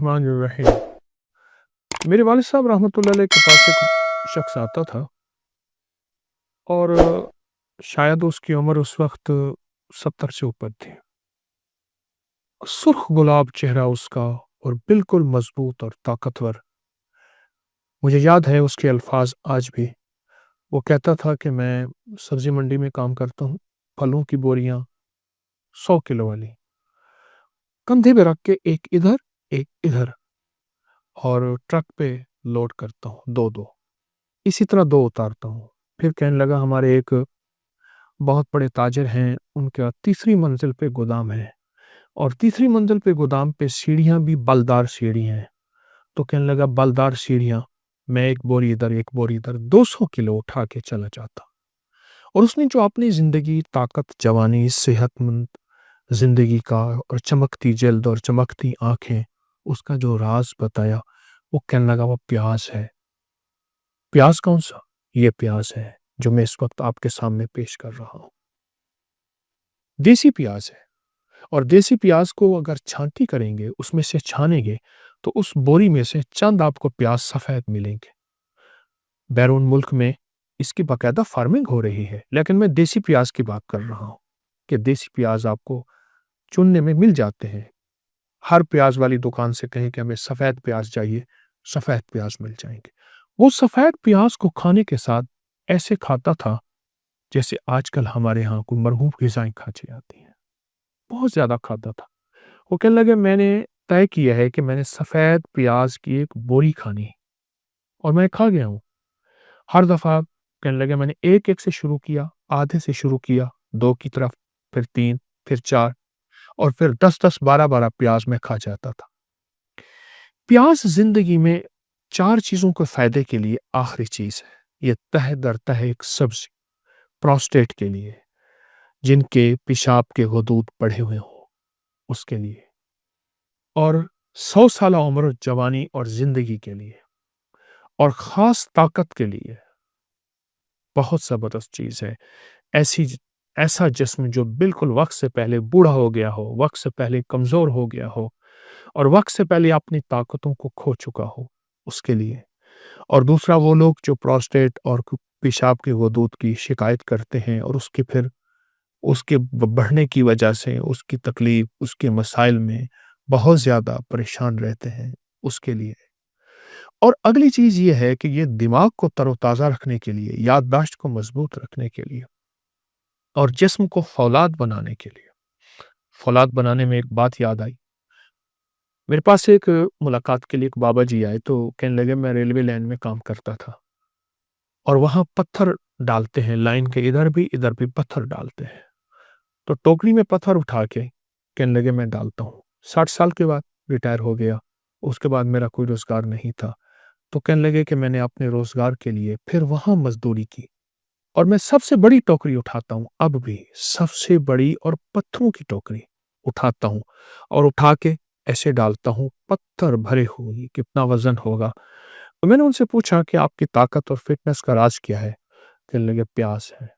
बिस्मिल्लाहिर्रहमानिर्रहीम। मेरे वालिद साहब रहमतुल्लाह अलैह के पास एक शख्स आता था और शायद उसकी उम्र उस वक्त 70 से ऊपर थी। सुर्ख गुलाब चेहरा उसका और बिल्कुल मजबूत और ताकतवर। मुझे याद है उसके अल्फाज आज भी। वो कहता था कि मैं सब्जी मंडी में काम करता हूँ, फलों की बोरियां 100 किलो वाली कंधे पे रख के एक इधर और ट्रक पे लोड करता हूँ, दो दो इसी तरह दो उतारता हूँ। फिर कहने लगा हमारे एक बहुत बड़े ताजिर हैं, उनका तीसरी मंजिल पे गोदाम है और तीसरी मंजिल पे गोदाम पे सीढ़ियां भी बलदार सीढ़ी हैं। तो कहने लगा बलदार सीढ़ियां, मैं एक बोरी इधर 200 किलो उठा के चला जाता। और उसने जो अपनी जिंदगी, ताकत, जवानी, सेहतमंद जिंदगी का और चमकती जल्द और चमकती आंखें, उसका जो राज बताया, वो कहने लगा वो प्याज है। प्याज कौन सा? ये प्याज है जो मैं इस वक्त आपके सामने पेश कर रहा हूं। देसी प्याज है और देसी प्याज को अगर छांटी करेंगे, उसमें से छानेंगे, तो उस बोरी में से चंद आपको प्याज सफेद मिलेंगे। बैरून मुल्क में इसकी बाकायदा फार्मिंग हो रही है, लेकिन मैं देसी प्याज की बात कर रहा हूं कि देसी प्याज आपको चुनने में मिल जाते हैं। हर प्याज वाली दुकान से कहें कि हमें सफेद प्याज चाहिए, सफेद प्याज मिल जाएंगे। वो सफेद प्याज को खाने के साथ ऐसे खाता था जैसे आजकल हमारे यहाँ कोई मरहूम ग़िज़ाएँ खाची जाती हैं। बहुत ज़्यादा खाता था। वो कहने लगे मैंने तय किया है कि मैंने सफ़ेद प्याज की एक बोरी खानी है और मैं खा गया हूँ। हर दफ़ा कहने लगे मैंने एक-एक से शुरू किया, आधे से शुरू किया, 2 की तरफ, फिर 3, फिर 4 और फिर 10-10, 12-12 प्याज मैं खा जाता था। प्याज ज़िंदगी में 4 चीज़ों के फ़ायदे के लिए आखिरी चीज़ है। ये तह दर तह एक सब्ज़ी, प्रोस्टेट के लिए, जिनके पेशाब के गदूद बढ़े हुए हों, उसके लिए, और 100 साला उम्र, जवानी और ज़िंदगी के लिए, और ख़ास ताकत के लिए। बहुत ज़बरदस्त चीज़ है। ऐसा जिस्म जो बिल्कुल वक़्त से पहले बूढ़ा हो गया हो, वक़्त से पहले कमज़ोर हो गया हो और वक़्त से पहले अपनी ताकतों को खो चुका हो, उसके लिए। और दूसरा वो लोग जो प्रोस्टेट और पेशाब के गदूद की शिकायत करते हैं और उसके फिर उसके बढ़ने की वजह से उसकी तकलीफ, उसके मसाइल में बहुत ज़्यादा परेशान रहते हैं, उसके लिए। और अगली चीज़ ये है कि ये दिमाग को तरोताज़ा रखने के लिए, याददाश्त को मजबूत रखने के लिए और जिस्म को फौलाद बनाने के लिए। फौलाद बनाने में एक बात याद आई। मेरे पास एक मुलाकात के लिए एक बाबा जी आए, तो कहने लगे मैं रेलवे लाइन में काम करता था और वहाँ पत्थर डालते हैं, लाइन के इधर भी पत्थर डालते हैं। तो टोकरी में पत्थर उठा के कहने लगे मैं डालता हूँ। 60 साल के बाद रिटायर हो गया। उसके बाद मेरा कोई रोज़गार नहीं था। तो कहने लगे कि मैंने अपने रोज़गार के लिए फिर वहाँ मज़दूरी की और मैं सबसे बड़ी टोकरी उठाता हूँ, अब भी सबसे बड़ी और पत्थरों की टोकरी उठाता हूँ और उठा के ऐसे डालता हूँ, पत्थर भरे हुए, कितना वज़न होगा। तो मैंने उनसे पूछा कि आपकी ताकत और फ़िटनेस का राज़ क्या है? कहने लगे प्याज़ है,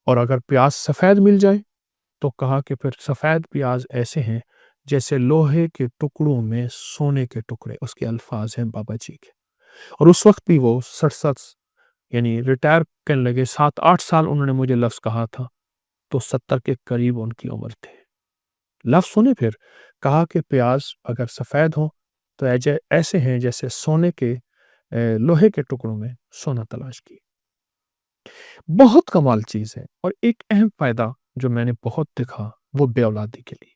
और अगर प्याज़ सफ़ेद मिल जाए तो कहा कि फिर सफ़ेद प्याज ऐसे हैं जैसे लोहे के टुकड़ों में सोने के टुकड़े। उसके अल्फाज हैं बाबा जी के। और उस वक्त भी वो 67 यानी रिटायर करने लगे, 7-8 साल उन्होंने मुझे लफ्ज़ कहा था, तो 70 के करीब उनकी उम्र थे। लफ्ज़ सुने फिर, कहा कि प्याज अगर सफ़ेद हो तो ऐसे हैं जैसे सोने के लोहे के टुकड़ों में सोना तलाश की। बहुत कमाल चीज़ है। और एक अहम फ़ायदा जो मैंने बहुत देखा, वो बेऔलादी के लिए।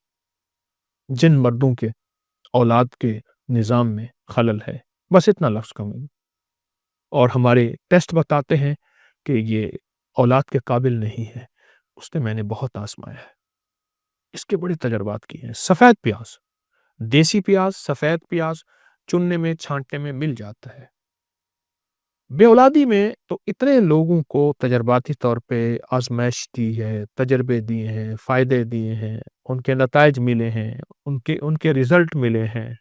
जिन मर्दों के औलाद के निज़ाम में खलल है, बस इतना लफ्ज़ कहूँगा। और हमारे टेस्ट बताते हैं कि ये औलाद के काबिल नहीं है। उसने मैंने बहुत आज़माया है। इसके बड़े तजर्बात किए हैं। सफ़ेद प्याज़, देसी प्याज़, सफ़ेद प्याज़ चुनने में, छाँटने में मिल जाता है। बेऔलादी में तो इतने लोगों को तजर्बाती तौर पे आज़माइश दी है, तजर्बे दिए हैं, फ़ायदे दिए हैं, उनके नताइज मिले हैं, उनके उनके रिज़ल्ट मिले हैं,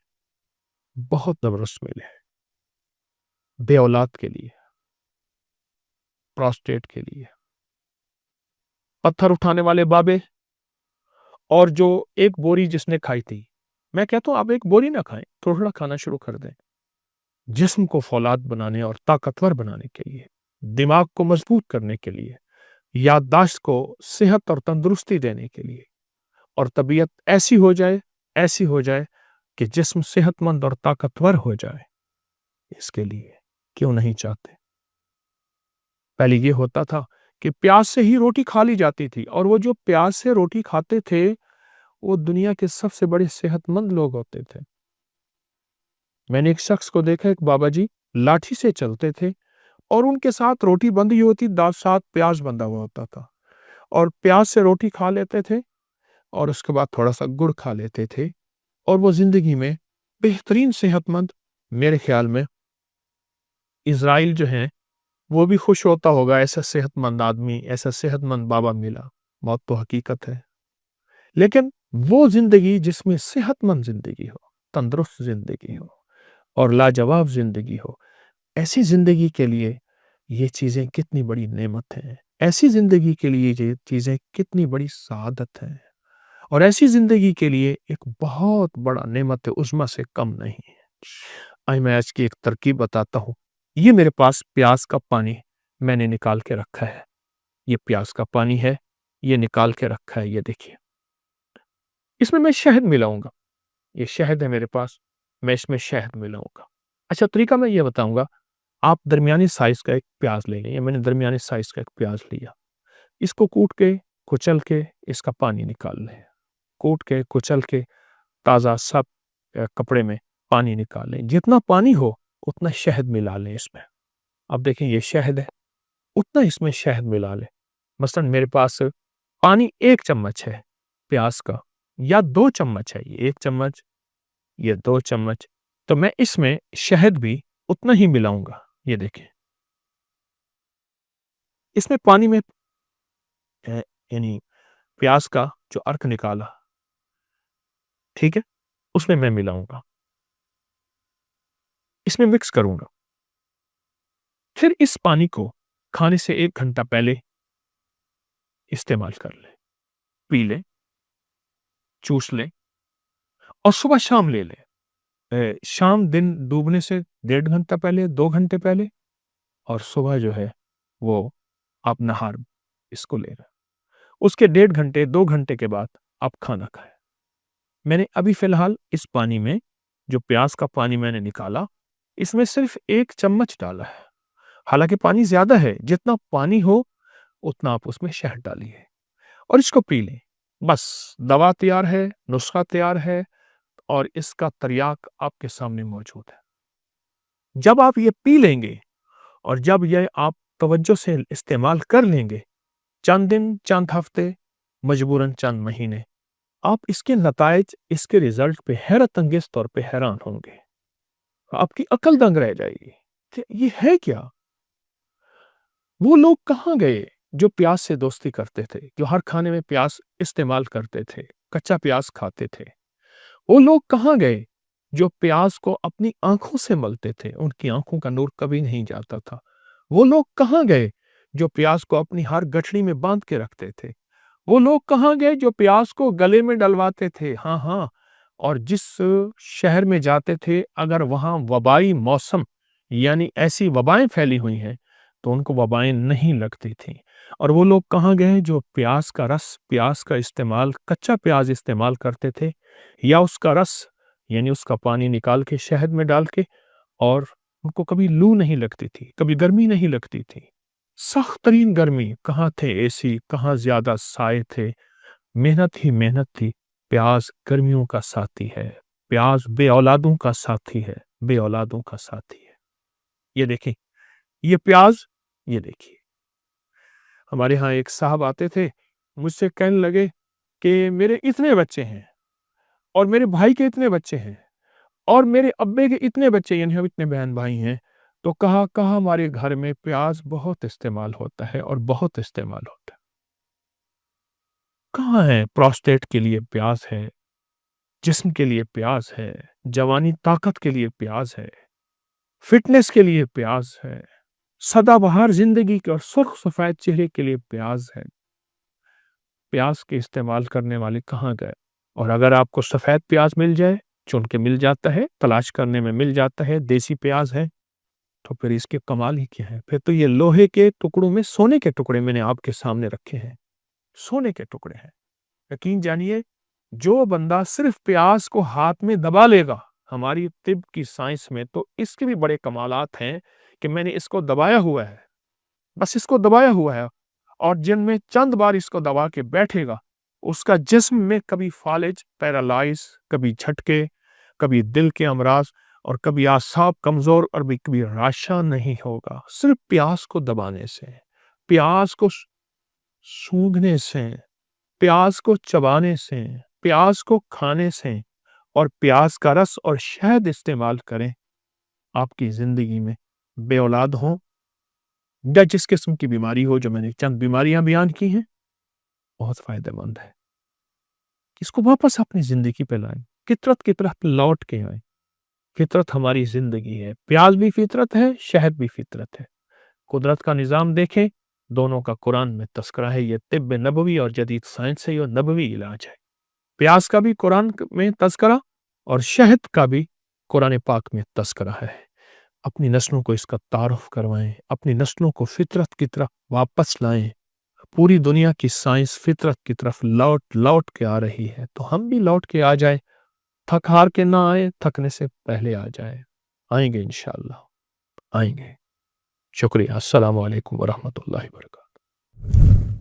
बहुत ज़बरदस्त मिले हैं। बेऔलाद के लिए, प्रोस्टेट के लिए, पत्थर उठाने वाले बाबे, और जो एक बोरी जिसने खाई थी, मैं कहता हूँ आप एक बोरी ना खाएं, थोड़ा खाना शुरू कर दें। जिस्म को फौलाद बनाने और ताकतवर बनाने के लिए, दिमाग को मजबूत करने के लिए, याददाश्त को सेहत और तंदुरुस्ती देने के लिए, और तबीयत ऐसी हो जाए कि जिस्म सेहतमंद और ताकतवर हो जाए, इसके लिए क्यों नहीं चाहते? पहले ये होता था कि प्याज से ही रोटी खा ली जाती थी, और वो जो प्याज से रोटी खाते थे वो दुनिया के सबसे बड़े सेहतमंद लोग होते थे। मैंने एक शख्स को देखा, एक बाबा जी लाठी से चलते थे और उनके साथ रोटी बंधी होती, दांत साथ प्याज बंधा हुआ होता था, और प्याज से रोटी खा लेते थे और उसके बाद थोड़ा सा गुड़ खा लेते थे, और वो जिंदगी में बेहतरीन सेहतमंद। मेरे ख्याल में इज़राइल जो है वो भी खुश होता होगा, ऐसा सेहतमंद आदमी, ऐसा सेहतमंद बाबा मिला। मौत तो हकीकत है, लेकिन वो जिंदगी जिसमें सेहतमंद जिंदगी हो, तंदुरुस्त जिंदगी हो और लाजवाब जिंदगी हो, ऐसी जिंदगी के लिए ये चीजें कितनी बड़ी नेमत हैं। ऐसी जिंदगी के लिए ये चीजें कितनी बड़ी सआदत हैं, और ऐसी जिंदगी के लिए एक बहुत बड़ा नेमत उज़्मा से कम नहीं है। आई मैं आज की एक तरकीब बताता हूँ। ये मेरे पास प्याज का पानी मैंने निकाल के रखा है। ये प्याज का पानी है, ये निकाल के रखा है, ये देखिए। इसमें मैं शहद मिलाऊंगा। ये शहद है मेरे पास, मैं इसमें शहद मिलाऊंगा। अच्छा, तरीका मैं ये बताऊंगा। आप दरमियानी साइज का एक प्याज ले लें। मैंने दरमियानी साइज का एक प्याज लिया, इसको कूट के कुचल के इसका पानी निकाल लें। कूट के कुचल के ताज़ा सब कपड़े में पानी निकाल लें। जितना पानी हो उतना शहद मिला लें इसमें। अब देखें ये शहद है, उतना इसमें शहद मिला लें। मसलन मेरे पास पानी 1 चम्मच है प्याज का, या 2 चम्मच है, ये 1 चम्मच, ये 2 चम्मच, तो मैं इसमें शहद भी उतना ही मिलाऊंगा। ये देखें, इसमें पानी में यानी प्याज का जो अर्क निकाला, ठीक है, उसमें मैं मिलाऊंगा, इसमें मिक्स करूंगा। फिर इस पानी को खाने से 1 घंटा पहले इस्तेमाल कर लें, पी लें, चूस लें, और सुबह शाम ले लें। शाम दिन डूबने से 1.5 घंटा पहले, 2 घंटे पहले, और सुबह जो है वो आप नहार इसको ले रहे हैं। उसके 1.5 घंटे 2 घंटे के बाद आप खाना खाएं। मैंने अभी फिलहाल इस पानी में, जो प्याज का पानी मैंने निकाला, इसमें सिर्फ 1 चम्मच डाला है। हालांकि पानी ज्यादा है, जितना पानी हो उतना आप उसमें शहद डालिए और इसको पी लें। बस दवा तैयार है, नुस्खा तैयार है, और इसका तर्याक आपके सामने मौजूद है। जब आप ये पी लेंगे और जब ये आप तवज्जो से इस्तेमाल कर लेंगे, चंद दिन, चंद हफ्ते, मजबूरन चंद महीने, आप इसके नतायज, इसके रिजल्ट पे हैरत अंगेज तौर पे हैरान होंगे। आपकी अकल दंग रह जाएगी कि ये है क्या। वो लोग कहाँ गए जो प्याज से दोस्ती करते थे, जो हर खाने में प्याज इस्तेमाल करते थे, कच्चा प्याज खाते थे। वो लोग कहाँ गए जो प्याज को अपनी आंखों से मलते थे, उनकी आंखों का नूर कभी नहीं जाता था। वो लोग कहाँ गए जो प्याज को अपनी हर गठरी में बांध के रखते थे। वो लोग कहाँ गए जो प्याज को गले में डलवाते थे। हाँ हाँ, और जिस शहर में जाते थे, अगर वहां वबाई मौसम यानी ऐसी वबाएं फैली हुई हैं, तो उनको वबाएं नहीं लगती थी। और वो लोग कहाँ गए जो प्याज का रस, प्याज का इस्तेमाल, कच्चा प्याज इस्तेमाल करते थे, या उसका रस यानी उसका पानी निकाल के शहद में डाल के, और उनको कभी लू नहीं लगती थी, कभी गर्मी नहीं लगती थी। सख्त तरीन गर्मी, कहाँ थे एसी, कहाँ ज्यादा साए थे, मेहनत ही मेहनत थी। प्याज गर्मियों का साथी है, प्याज बे औलादों का साथी है, बे औलादों का साथी है। ये देखिए, ये प्याज, ये देखिए। हमारे यहाँ एक साहब आते थे, मुझसे कहने लगे कि मेरे इतने बच्चे हैं, और मेरे भाई के इतने बच्चे हैं, और मेरे अब्बे के इतने बच्चे, यानी हम इतने बहन भाई हैं, तो कहा कहा हमारे घर में प्याज बहुत इस्तेमाल होता है, और बहुत इस्तेमाल होता है। कहाँ है? प्रोस्टेट के लिए प्याज है, जिस्म के लिए प्याज है, जवानी ताकत के लिए प्याज है, फिटनेस के लिए प्याज है, सदाबहार जिंदगी के और सुर्ख सफेद चेहरे के लिए प्याज है। प्याज के इस्तेमाल करने वाले कहाँ गए? اور اگر آپ کو سفید پیاز مل جائے، چن کے مل جاتا ہے، تلاش کرنے میں مل جاتا ہے، دیسی پیاز ہے، تو پھر اس کے کمال ہی کیا ہے؟ پھر تو یہ لوہے کے ٹکڑوں میں سونے کے ٹکڑے میں نے آپ کے سامنے رکھے ہیں، سونے کے ٹکڑے ہیں۔ یقین جانیے، جو بندہ صرف پیاز کو ہاتھ میں دبا لے گا، ہماری طب کی سائنس میں تو اس کے بھی بڑے کمالات ہیں کہ میں نے اس کو دبایا ہوا ہے، بس اس کو دبایا ہوا ہے، اور جن میں چند بار اس کو دبا کے بیٹھے گا، اس کا جسم میں کبھی فالج، پیرالائز، کبھی جھٹکے، کبھی دل کے امراض، اور کبھی اعصاب کمزور، اور کبھی راشا نہیں ہوگا، صرف پیاز کو دبانے سے، پیاز کو سونگھنے سے، پیاز کو چبانے سے، پیاز کو کھانے سے، اور پیاز کا رس اور شہد استعمال کریں۔ آپ کی زندگی میں بے اولاد ہوں یا جس قسم کی بیماری ہو، جو میں نے چند بیماریاں بیان کی ہیں، بہت فائدہ مند ہے۔ اس کو واپس اپنی زندگی پہ لائیں، فطرت کی طرف لوٹ کے آئیں۔ فطرت ہماری زندگی ہے، پیاز بھی فطرت ہے، شہد بھی فطرت ہے۔ قدرت کا نظام دیکھیں، دونوں کا قرآن میں تذکرہ ہے۔ یہ طب نبوی اور جدید سائنس سے یہ نبوی علاج ہے۔ پیاز کا بھی قرآن میں تذکرہ، اور شہد کا بھی قرآن پاک میں تذکرہ ہے۔ اپنی نسلوں کو اس کا تعارف کروائیں، اپنی نسلوں کو فطرت کی طرف واپس لائیں۔ پوری دنیا کی سائنس فطرت کی طرف لوٹ لوٹ کے آ رہی ہے، تو ہم بھی لوٹ کے آ جائیں، تھک ہار کے نہ آئے، تھکنے سے پہلے آ جائیں۔ آئیں گے انشاءاللہ، آئیں گے۔ شکریہ۔ السلام علیکم ورحمۃ اللہ وبرکاتہ۔